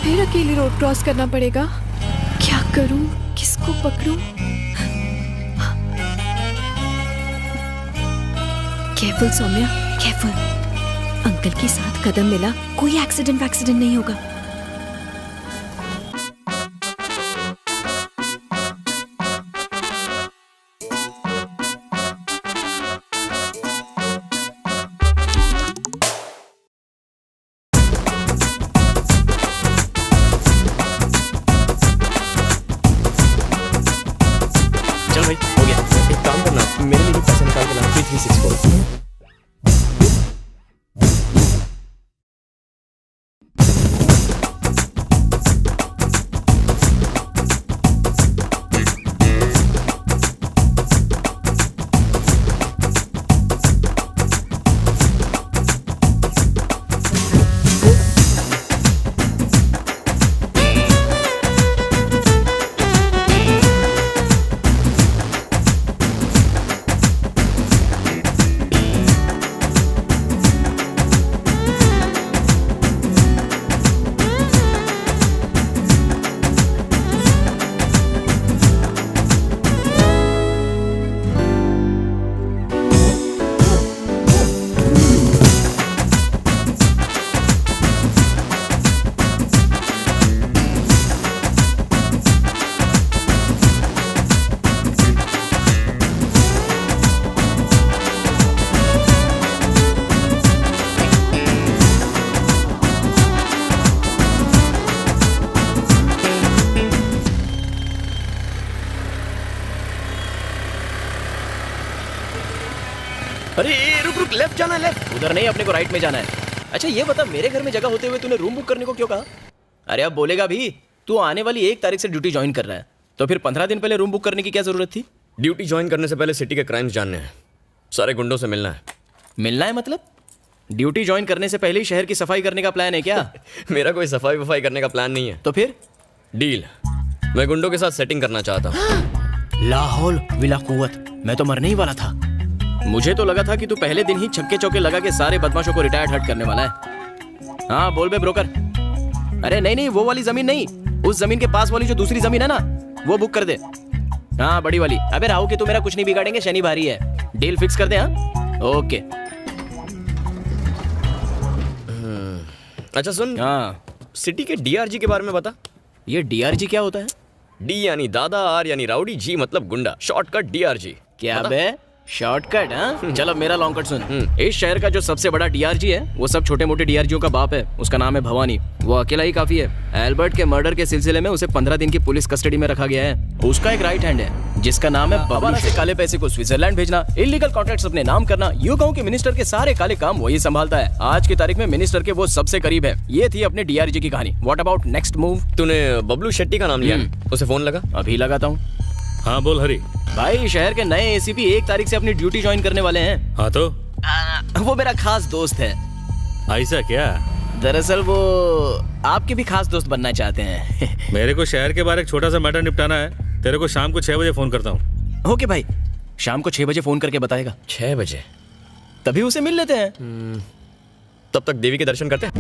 फिर अकेली road cross करना पड़ेगा। क्या करूं, किसको पकड़ूं? Careful Saumya, careful. अंकल के साथ कदम मिला, कोई एक्सीडेंट नहीं होगा। चल भाई, हो गया। एक काम करना, मेरे लिए भी पैसे निकाल के ला 3364। अरे रुक रुक, लेफ्ट जाना है, लेफ्ट। उधर नहीं, अपने को राइट में जाना है। अच्छा ये बता, मेरे घर में जगह होते हुए तूने रूम बुक करने को क्यों कहा? अरे अब बोलेगा भी, तू आने वाली 1 तारीख से ड्यूटी ज्वाइन कर रहा है, तो फिर 15 दिन पहले रूम बुक करने की क्या जरूरत थी? ड्यूटी ज्वाइन करने से पहले सिटी के क्राइम्स जानने हैं, सारे गुंडों से मिलना है। मिलना है मतलब? ड्यूटी ज्वाइन करने से पहले ही शहर की सफाई करने का प्लान है क्या? मेरा कोई सफाई वफाई करने का प्लान नहीं है। तो फिर? डील, मैं गुंडों के साथ सेटिंग करना चाहता हूँ। लाहौल विला कुव्वत, मैं तो मरने ही वाला था। मुझे तो लगा था कि तू पहले दिन ही छक्के चौके लगा के सारे बदमाशों को रिटायर्ड हट करने वाला है। हाँ बोल बे ब्रोकर। अरे नहीं नहीं, वो वाली जमीन नहीं, उस जमीन के पास वाली जो दूसरी जमीन है ना, वो बुक कर दे। हाँ बड़ी वाली। अबे राहु के तू मेरा कुछ नहीं बिगाड़ेंगे, शनि भारी है। डील फिक्स कर दे। हाँ ओके। अच्छा सुन, हाँ सिटी के डीआरजी के बारे में बता। ये डीआरजी क्या होता है? डी यानी दादा, आर यानी राउडी, जी मतलब गुंडा, शॉर्टकट डीआरजी। क्या बे शॉर्टकट? हाँ चल अब मेरा लॉन्ग कट सुन। इस शहर का जो सबसे बड़ा डीआरजी है, वो सब छोटे मोटे डीआरजीओं का बाप है। उसका नाम है भवानी। वो अकेला ही काफी है। एल्बर्ट के मर्डर के सिलसिले में उसे 15 दिन की पुलिस कस्टडी में रखा गया है। उसका एक राइट हैंड है जिसका नाम है हवाला से काले पैसे को स्विट्जरलैंड भेजना, इलीगल कॉन्ट्रैक्ट्स अपने नाम करना। यूं कहूं कि मिनिस्टर के सारे काले काम वही संभालता है। आज की तारीख में मिनिस्टर के वो सबसे करीब है। ये थी अपने डीआरजी की कहानी। What about next move? तूने बबलू शेट्टी का नाम लिया, उसे फोन लगा। अभी लगाता हूँ। हाँ बोल हरी। भाई शहर के नए एसीपी 1 तारीख से अपनी ड्यूटी ज्वाइन करने वाले हैं। हाँ तो वो मेरा खास दोस्त है। ऐसा क्या? दरअसल वो आपके भी खास दोस्त बनना चाहते हैं। मेरे को शहर के बारे एक छोटा सा मैटर निपटाना है। तेरे को शाम को 6 बजे फोन करता हूँ। ओके भाई, शाम को 6 बजे फोन करके बताएगा। 6 बजे? तभी उसे मिल लेते हैं। तब तक देवी के दर्शन करते हैं।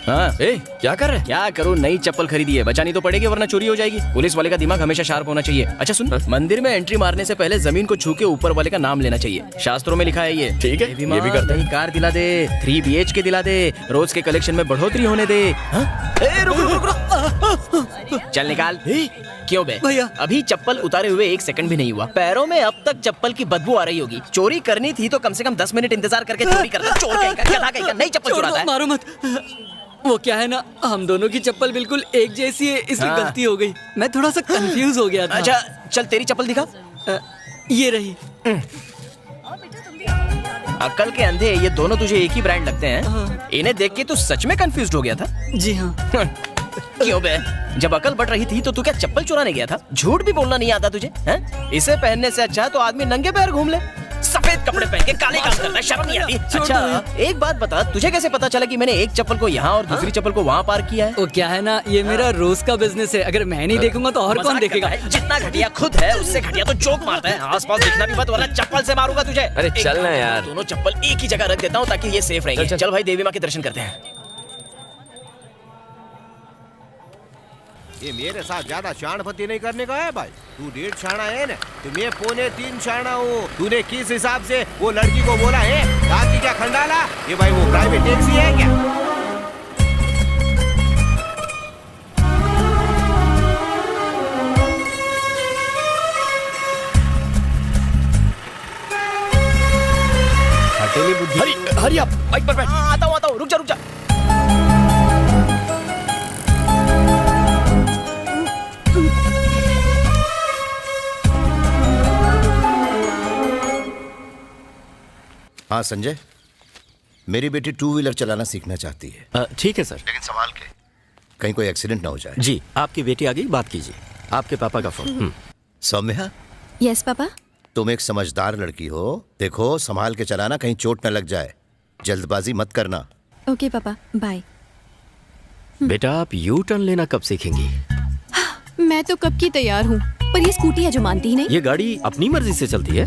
हाँ ए, क्या कर रहे हैं? क्या करूँ, नई चप्पल खरीदी है, बचानी तो पड़ेगी वरना चोरी हो जाएगी। पुलिस वाले का दिमाग हमेशा शार्प होना चाहिए। अच्छा सुन, मंदिर में एंट्री मारने से पहले जमीन को छू के ऊपर वाले का नाम लेना चाहिए। शास्त्रों में लिखा है ये। ठीक है, ये भी करते हैं। कार दिला दे, 3 BHK दिला दे, रोज के कलेक्शन में बढ़ोतरी होने दे। चल निकाल। क्यों बे भैया, अभी चप्पल उतारे हुए 1 सेकंड भी नहीं हुआ। पैरों में अब तक चप्पल की बदबू आ रही होगी। चोरी करनी थी तो कम से कम 10 मिनट इंतजार करके चोरी करता। चोर कहेगा, नई चप्पल चुराता है। मारो मत। वो क्या है ना, हम दोनों की चप्पल बिल्कुल एक जैसी है, इसलिए हाँ। गलती हो गई। मैं थोड़ा सा कंफ्यूज हो गया था। अच्छा चल तेरी चप्पल दिखा। ये रही। अक्ल के अंधे, ये दोनों तुझे एक ही ब्रांड लगते हैं। हाँ। इन्हें देख के तू सच में कंफ्यूज हो गया था? जी हाँ। क्यों बे, जब अकल बढ़ रही थी तो तू क्या चप्पल चुराने गया था? झूठ भी बोलना नहीं आता तुझे हैं? इसे पहनने से अच्छा तो आदमी नंगे पैर घूम ले। सफेद कपड़े पहन के काले काम करता है, शर्म नहीं आती? अच्छा एक बात बता, तुझे कैसे पता चला कि मैंने एक चप्पल को यहाँ और दूसरी चप्पल को वहाँ पार्क किया है? वो क्या है ना, ये मेरा रोज का बिजनेस है। अगर मैं नहीं देखूंगा तो और कौन मजाक देखेगा? करता है? जितना घटिया खुद है उससे घटिया तो जोक मारता है। आसपास दिखना भी मत वरना चप्पल से मारूंगा तुझे। अरे चल ना यार। दोनों चप्पल एक ही जगह रख देता हूँ ताकि ये सेफ रहेंगे। चल भाई देवी माँ के दर्शन करते हैं। ये मेरे साथ ज्यादा शाणपति नहीं करने का है भाई। तू 1.5 शाणा है ना, तो मैं 2.25 शाणा हूँ। तूने किस हिसाब से वो लड़की को बोला है दादी क्या खंडाला? ये भाई वो प्राइवेट टैक्सी है क्या? हटेली बुद्धि। हरी आप बाइक पर बैठ। आता हूँ रुक जा। हाँ संजय, मेरी बेटी 2 व्हीलर चलाना सीखना चाहती है, ठीक है सर। लेकिन संभाल के, कहीं कोई एक्सीडेंट ना हो जाए। जी, आपकी बेटी आ गई, बात कीजिए। आपके पापा का फोन। Saumya, yes papa. तुम एक समझदार लड़की हो, देखो संभाल के चलाना, कहीं चोट न लग जाए। जल्दबाजी मत करना। ओके पापा, बाय। बेटा आप यू टर्न लेना कब सीखेंगी? मैं तो कब की तैयार हूँ, पर ये स्कूटी है जो मानती ही नहीं। ये गाड़ी अपनी मर्जी से चलती है?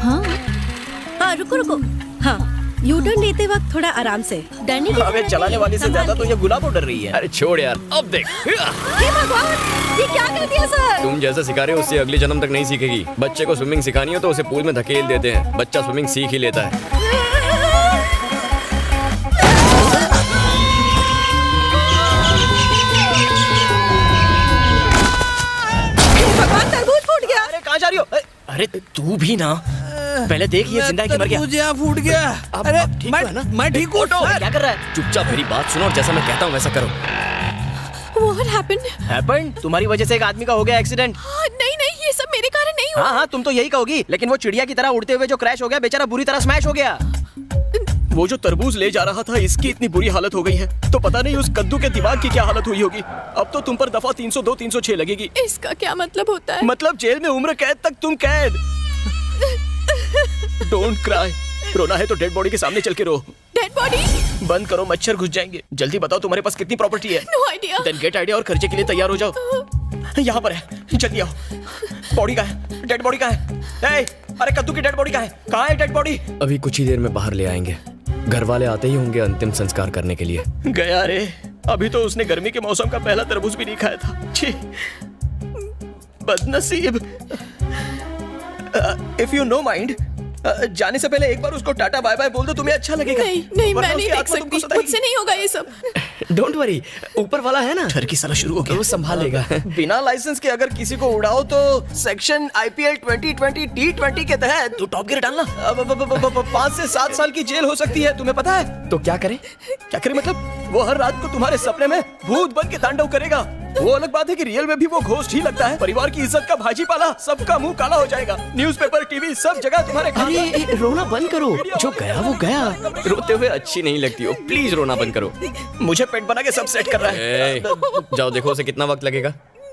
हाँ रुको। हाँ, यू टर्न लेते वक्त थोड़ा आराम से, डरने की अबे चलाने वाली से ज्यादा तो ये गुलाब डर रही है। अरे छोड़ यार, अब देख। हे भगवान, ये क्या कर दिया सर? तुम जैसा सिखा रहे हो उससे अगले जन्म तक नहीं सीखेगी। बच्चे को स्विमिंग सिखानी हो तो उसे पूल में धकेल देते हैं, बच्चा स्विमिंग सीख ही लेता है। भगवान, तरबूज फूट गया। अरे कहाँ जा रही हो? अरे तू भी ना, पहले देख ये जिंदा है कि मर गया। मुझे फूट गया। अरे मैं ठीक हूँ। क्या कर रहा है? चुपचाप मेरी बात सुनो और जैसा मैं कहता हूँ वैसा करो। What happened? Happened? तुम्हारी वजह से एक आदमी का हो गया एक्सीडेंट। नहीं, ये सब मेरे कारण नहीं हुआ। हाँ तुम तो यही कहोगी, लेकिन वो चिड़िया की तरह उड़ते हुए जो क्रैश हो गया बेचारा बुरी तरह स्मैश हो गया। वो जो तरबूज ले जा रहा था इसकी इतनी बुरी हालत हो गई है तो पता नहीं उस कद्दू के दिमाग की क्या हालत हुई होगी। अब तो तुम पर दफा 302 306 लगेगी। इसका क्या मतलब होता है? मतलब जेल में उम्र कैद तक तुम कैद। डोंट क्राई, रोना है तो डेड बॉडी के सामने चल के रो। Dead body? बंद करो, मच्छर घुस जाएंगे। जल्दी बताओ तुम्हारे पास कितनी प्रॉपर्टी है? No idea. Then get idea और खर्चे के लिए तैयार हो जाओ। यहाँ पर है, जल्दी आओ। बॉडी कहाँ है? डेड बॉडी कहाँ है? अरे कद्दू की डेड बॉडी कहाँ है डेड बॉडी? अभी कुछ ही देर में बाहर ले आएंगे, घर वाले आते ही होंगे अंतिम संस्कार करने के लिए। गया रे, अभी तो उसने गर्मी के मौसम का पहला तरबूज भी नहीं खाया था। छी, बदनसीब। इफ यू नो माइंड, जाने से पहले एक बार उसको टाटा बाय बाय बोल दो, तुम्हें अच्छा लगेगा। नहीं, वरना मैं नहीं उसकी देख आत्मा तुमको सकती, सताएगी। मुझसे नहीं होगा ये सब। डोंट वरी, ऊपर वाला है ना, डर की साला शुरू हो गया। वो संभालेगा। बिना लाइसेंस के अगर किसी को उड़ाओ तो सेक्शन IPL 2020 T20 के तहत तो टॉप गियर डालना 5 से 7 साल की जेल हो सकती है, तुम्हें पता है? तो क्या करें? क्या करे मतलब? वो हर रात को तुम्हारे सपने में भूत बन के तांडव करेगा। वो अलग बात है कि रियल में भी वो घोस्ट ही लगता है। परिवार की इज्जत का भाजी पाला, सबका मुंह काला हो जाएगा। न्यूज़पेपर, टीवी, सब जगह तुम्हारे अरे रोना बंद करो, जो गया वो गया। रोते हुए अच्छी नहीं लगती हो, प्लीज रोना बंद करो। मुझे पेट बना के सब सेट कर रहा है। ए, जाओ देखो उसे कितना वक्त लगेगा।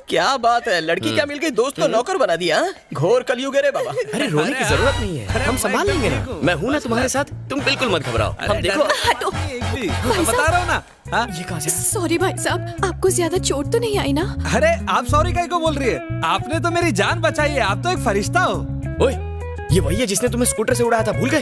क्या बात है, लड़की क्या मिल गई, दोस्त को नौकर बना दिया। घोर कलयुग है रे बाबा। अरे रोने की जरूरत नहीं है, हम संभाल लेंगे ना। मैं हूं ना तुम्हारे साथ, तुम बिल्कुल मत घबराओ। हम देखो। हटो। बता रहा हूँ ना। हाँ? ये कहां से? सॉरी भाई साहब, आपको ज्यादा चोट तो नहीं आई ना? अरे आप सॉरी काहे को बोल रही है? आपने तो मेरी जान बचाई है, आप तो एक फरिश्ता हो। ओए, ये वही है जिसने तुम्हें स्कूटर से उड़ाया था, भूल गए?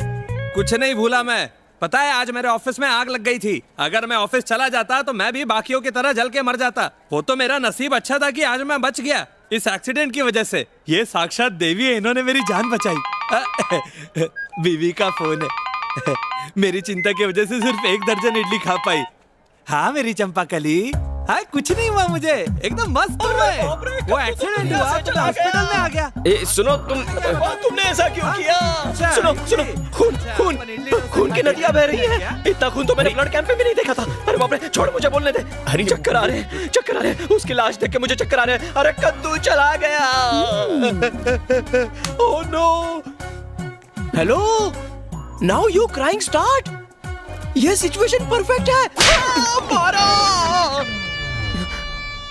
कुछ नहीं भूला मैं। पता है आज मेरे ऑफिस में आग लग गई थी। अगर मैं ऑफिस चला जाता तो मैं भी बाकियों की तरह जल के मर जाता। वो तो मेरा नसीब अच्छा था कि आज मैं बच गया इस एक्सीडेंट की वजह से। ये साक्षात देवी है, इन्होंने मेरी जान बचाई। बीवी का फोन है। मेरी चिंता की वजह से सिर्फ 1 दर्जन इडली खा पाई। हाँ मेरी चंपाकली, हाँ कुछ नहीं हुआ मुझे, एकदम मस्त हूँ मैं। वो एक्सीडेंट हुआ तो हॉस्पिटल में आ गया। ए सुनो तुमने ऐसा क्यों किया? सुनो खून की नदियां बह रही है। इतना खून तो मैंने ब्लड कैंप में भी नहीं देखा था। अरे बाप रे, छोड़ मुझे बोलने दे। अरे चक्कर आ रहे हैं। उसकी लाश देख के मुझे चक्कर आ रहे हैं। अरे कद्दू चला गया। Oh no. Hello, now you crying start. ये सिचुएशन परफेक्ट है। मारो।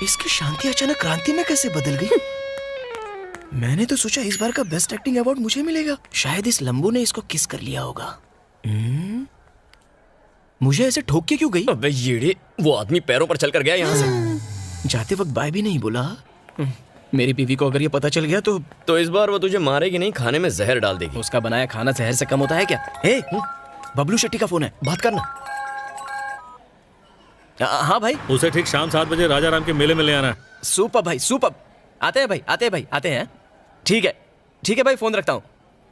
इसकी शांति अचानक क्रांति में कैसे बदल गई? मैंने तो सोचा इस बार का बेस्ट एक्टिंग अवार्ड मुझे मिलेगा। शायद इस लंबू ने इसको किस कर लिया होगा। मुझे ऐसे ठोक के क्यों गई? अबे येड़े, वो आदमी पैरों पर चलकर गया यहाँ से। जाते वक्त बाय भी नहीं बोला। मेरी बीवी को अगर ये पता चल गया तो इस बार वो तुझे मारेगी नहीं, खाने में जहर डाल देगी। उसका बनाया खाना जहर से कम होता है क्या? हे, बबलू शेट्टी का फोन है, बात करना। हाँ भाई। उसे ठीक शाम 7 बजे राजा राम के मेले में ले आना। सुपर भाई सुपर। आते हैं भाई आते हैं। ठीक है भाई, फोन रखता हूँ।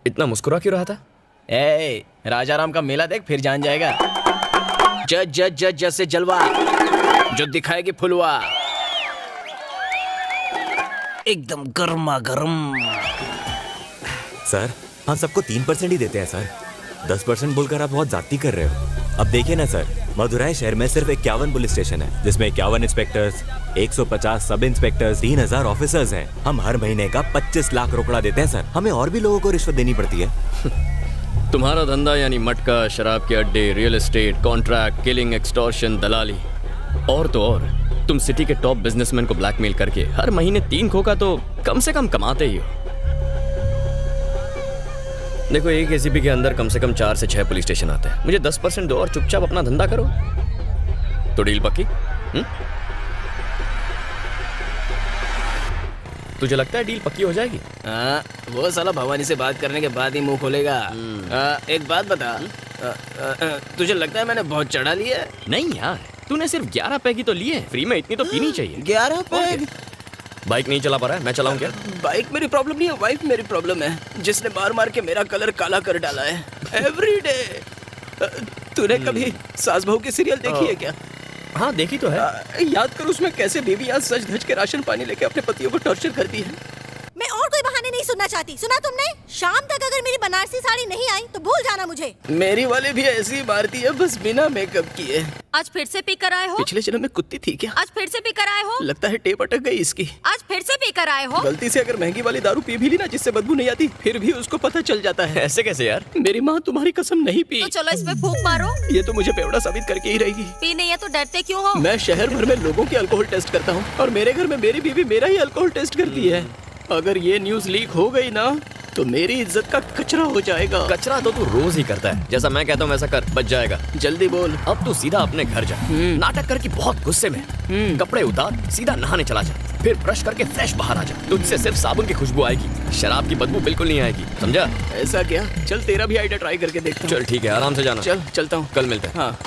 इतना मुस्कुरा क्यों रहा था? ए, राजा राम का मेला देख फिर जान जाएगा। जज से जलवा जो दिखाएगी फुलवा, एकदम गर्मा गर्म। सर हम सबको 3% ही देते हैं सर। 10% बोलकर आप बहुत जाती कर रहे हो। अब देखिए ना सर, मदुराई शहर में सिर्फ 51 पुलिस स्टेशन है, जिसमें 51 इंस्पेक्टर्स, 150 सब इंस्पेक्टर्स, 3000 ऑफिसर्स हैं। हम हर महीने का 25 लाख रोकड़ा देते हैं सर। हमें और भी लोगों को रिश्वत देनी पड़ती है। तुम्हारा धंधा यानी मटका, शराब के अड्डे, real estate, contract, killing, extortion, दलाली और तो और तुम सिटी के टॉप बिजनेसमैन को ब्लैकमेल करके हर महीने 3 खोखा तो कम से कम कमाते ही हो। देखो, एक एसीपी के अंदर कम से कम 4 से 6 पुलिस स्टेशन आते हैं। मुझे 10% दो और चुपचाप अपना धंधा करो, तो डील पक्की? तुझे लगता है डील पक्की हो जाएगी? वो साला भवानी से बात करने के बाद ही मुंह खोलेगा। एक बात बता, तुझे लगता है मैंने बहुत चढ़ा लिया है? नहीं यार, तूने सिर्फ 11 पैग तो लिए, फ्री में इतनी तो पीनी चाहिए। 11 पैग? बाइक नहीं चला पा रहा है, मैं चलाऊं क्या? बाइक मेरी प्रॉब्लम नहीं है, वाइफ मेरी प्रॉब्लम है, जिसने मार के मेरा कलर काला कर डाला है एवरीडे। तूने कभी सास बहू की सीरियल देखी है क्या? हाँ देखी तो है। याद कर उसमें कैसे बीवियां सज धज के राशन पानी लेके अपने पतियों को टॉर्चर करती है। मैं और कोई बहाने नहीं सुनना चाहती। सुना तुमने? शाम तक अगर मेरी बनारसी साड़ी नहीं आई तो भूल जाना मुझे। मेरी वाली भी ऐसी ही मारती है, बस बिना मेकअप किए। आज फिर से पी कर आए हो? पिछले जन्म में कुत्ती थी क्या? आज फिर से पी कर आए हो? लगता है टेप अटक गई इसकी। आज फिर से पी कर आए हो? गलती से अगर महंगी वाली दारू पी भी ली ना, जिससे बदबू नहीं आती, फिर भी उसको पता चल जाता है। ऐसे कैसे यार? मेरी माँ तुम्हारी कसम नहीं पी। तो चलो इस पे फूंक मारो। ये तो मुझे बेवड़ा साबित करके ही रहेगी। पी नहीं है तो डरते क्यों हो? मैं शहर भर में लोगों की अल्कोहल टेस्ट करता हूँ और मेरे घर में मेरी बीवी मेरा ही अल्कोहल टेस्ट करती है। अगर ये न्यूज लीक हो गई ना तो मेरी इज्जत का कचरा हो जाएगा। कचरा तो तू रोज ही करता है, जैसा मैं कहता हूँ वैसा कर, बच जाएगा। जल्दी बोल। अब तू सीधा अपने घर जा, नाटक करके बहुत गुस्से में, कपड़े उतार, सीधा नहाने चला जा, फिर ब्रश करके फ्रेश बाहर आ जा। तुझसे सिर्फ साबुन की खुशबू आएगी, शराब की बदबू बिल्कुल नहीं आएगी, समझा? ऐसा क्या? चल तेरा भी आइडिया ट्राई करके देखता हूँ। चल ठीक है, आराम से जाना। चलता हूँ। कल मिलते हैं। हाँ।